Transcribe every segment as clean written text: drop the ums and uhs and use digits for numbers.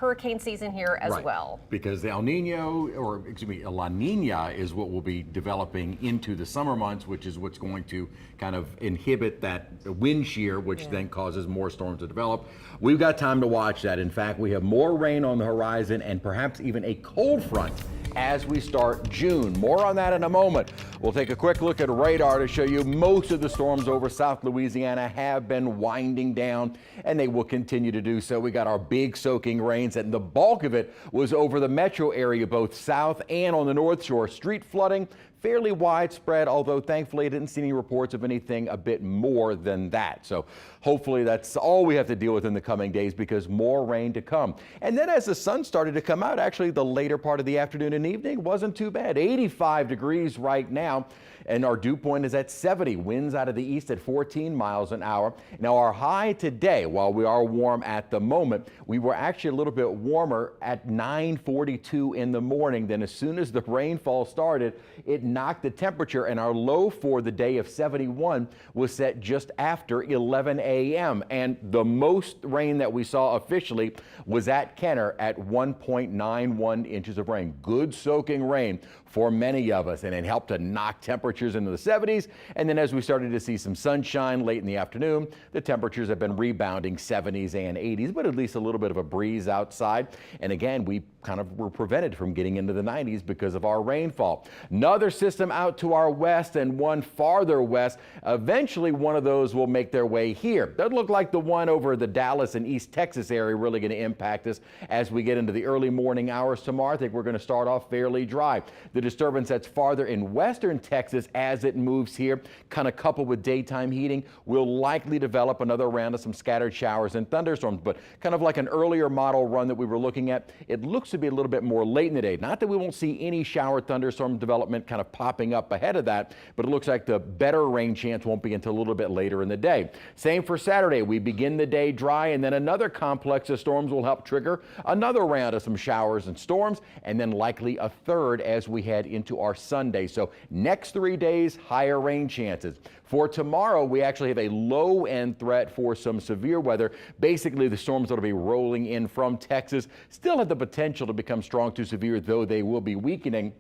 hurricane season here as well. Because the El Nino, or excuse me, La Nina is what will be developing into the summer months, which is what's going to kind of inhibit that wind shear, which then causes more storms to develop. We've got time to watch that. In fact, we have more rain on the horizon and perhaps even a cold front as we start June. More on that in a moment. We'll take a quick look at radar to show you most of the storms over South Louisiana have been winding down, and they will continue to do so. We got our big soaking rains, and the bulk of it was over the metro area, both south and on the North Shore. Street flooding, fairly widespread, although thankfully I didn't see any reports of anything a bit more than that. So hopefully that's all we have to deal with in the coming days, because more rain to come. And then as the sun started to come out, actually the later part of the afternoon and evening wasn't too bad. 85 degrees right now, and our dew point is at 70. Winds out of the east at 14 miles an hour. Now our high today, while we are warm at the moment, we were actually a little bit warmer at 9:42 in the morning. Then as soon as the rainfall started, it knocked the temperature, and our low for the day of 71 was set just after 11 a.m. And the most rain that we saw officially was at Kenner at 1.91 inches of rain. Good soaking rain for many of us, and it helped to knock temperatures into the 70s. And then as we started to see some sunshine late in the afternoon, the temperatures have been rebounding 70s and 80s, but at least a little bit of a breeze outside. And again, we kind of were prevented from getting into the 90s because of our rainfall. Another system out to our west and one farther west. Eventually one of those will make their way here. Doesn't look like the one over the Dallas and East Texas area really going to impact us as we get into the early morning hours tomorrow. I think we're going to start off fairly dry. The disturbance that's farther in western Texas as it moves here, kind of coupled with daytime heating, will likely develop another round of some scattered showers and thunderstorms. But kind of like an earlier model run that we were looking at, it looks to be a little bit more late in the day. Not that we won't see any shower thunderstorm development kind of popping up ahead of that, but it looks like the better rain chance won't be until a little bit later in the day. Same for Saturday. We begin the day dry, and then another complex of storms will help trigger another round of some showers and storms, and then likely a third as we head into our Sunday. So next 3 days, higher rain chances. For tomorrow, we actually have a low end threat for some severe weather. Basically, the storms that will be rolling in from Texas still have the potential to become strong to severe, though they will be weakening.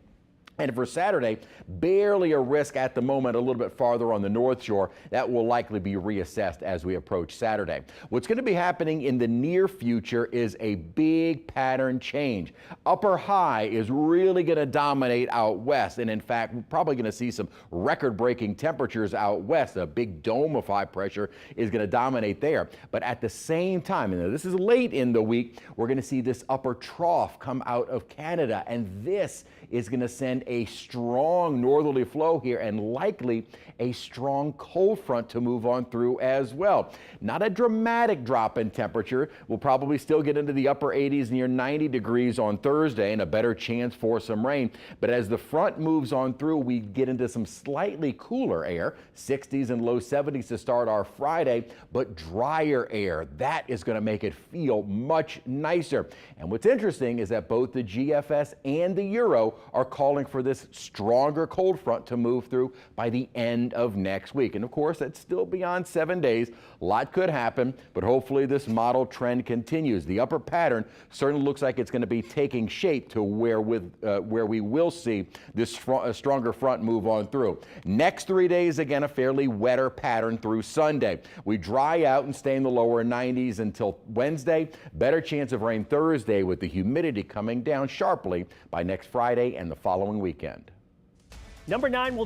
And for Saturday, barely a risk at the moment, a little bit farther on the North Shore. That will likely be reassessed as we approach Saturday. What's going to be happening in the near future is a big pattern change. Upper high is really going to dominate out west. And in fact, we're probably going to see some record-breaking temperatures out west. A big dome of high pressure is going to dominate there. But at the same time, and this is late in the week, we're going to see this upper trough come out of Canada. And this is going to send a strong northerly flow here, and likely a strong cold front to move on through as well. Not a dramatic drop in temperature. We'll probably still get into the upper 80s, near 90 degrees on Thursday, and a better chance for some rain. But as the front moves on through, we get into some slightly cooler air, 60s and low 70s to start our Friday, but drier air. That is going to make it feel much nicer. And what's interesting is that both the GFS and the Euro are calling for this stronger cold front to move through by the end of next week. And of course, that's still beyond 7 days. A lot could happen, but hopefully this model trend continues. The upper pattern certainly looks like it's going to be taking shape to where we will see this stronger front move on through. Next 3 days, again, a fairly wetter pattern through Sunday. We dry out and stay in the lower 90s until Wednesday. Better chance of rain Thursday, with the humidity coming down sharply by next Friday and the following weekend. Number 9 will